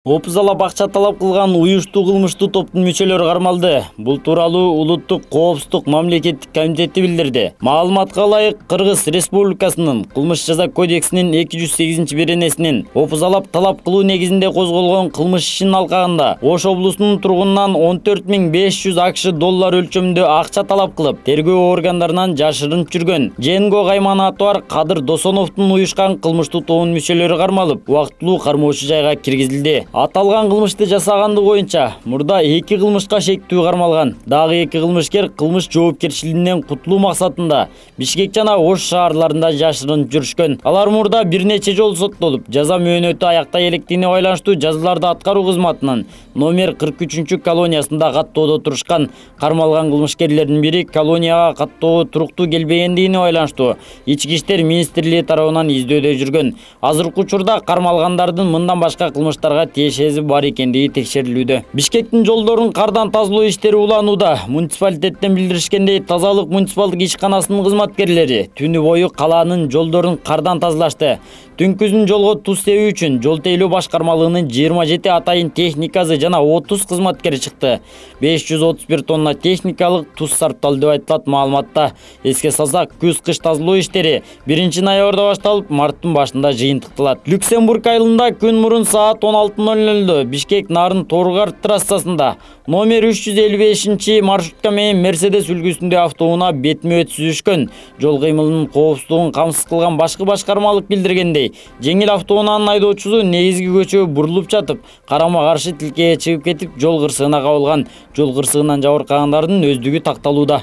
Опузалап акча талап кылган уюштуу кылмыштуу топтун мүчөлөрү кармалды. Бул тууралуу Улуттук коопсуздук мамлекеттик комитети билдирди. Маалыматка ылайык, Кыргыз Республикасынын Кылмыш жаза кодексинин 208-беренесинин опузалап талап кылуу негизинде козголгон кылмыш ишинин алкагында Ош облусунун тургунунан 14.500 АКШ доллар өлчөмүндө акча талап кылып, тергөө органдарынан жашырынып жүргөн Женго Гайман аты бар Кадыр Досоновдун уюшкан кылмыштуу тобунун мүчөлөрү кармалып, убактылуу кармоочу жайга киргизилди. Аталган кылмышты жасаганды боюнча мурда 2 кылмышка шектүү кармалган. Дагы 2 кылмышкер кылмыш жоопкерчилигинен кутулуу максатында Бишкек жана Ош шаарларында жашырынып жүрүшкөн. Алар мурда бир нече жолу соттолуп, жаза мөөнөтү аяктай электигине байланыштуу жазаларды аткаруу кызматынын номер 43 колониясында каттоодо турушкан. Кармалган кылмышкерлердин бири колонияга каттоого туруктуу келбегендигине байланыштуу Ички иштер министрлиги тарабынан издөөдө жүргөн. Азыркы учурда кармалгандардын мындан башка кылмыштарга тиешеси бар экендиги текшерилүүдө. Бишкектин жолдорун кардан тазалоо иштери уланууда. Муниципалитеттен билдиришкендей, тазалык муниципалдык ишканасынын кызматкерлери түнү бою калаанын жолдорун кардан тазалашты. Түнкүзүн жолго туз себүү үчүн жол тейлөө башкармалыгынын 27 атайын техникасы жана 30 кызматкери чыкты. 531 тонна техникалык туз сарпталды деп айтылат маалыматта. Эске салсак, күз-кыш тазалоо иштери 1-ноябрда башталып, марттын башында жыйынтыкталат. Люксембург айылында күн мурун саат 16:00 Бишкек Нарын Торгар трассасында номер 355 маршрутка менен Мерседес үлгүсүндө автоунаа бетме-бет сүзүшкөн. Жол кыймылынын коопсуздугун камсыз кылган башкы башкармалык билдиргендей, жеңил автоунаанын айдоочусу негизги көчөгө бурулуп жатып, карама-каршы тилкеге чыгып кетип, жол кырсыгына кабылган. Жол кырсыгынан жабыркагандардын өздүгү такталууда.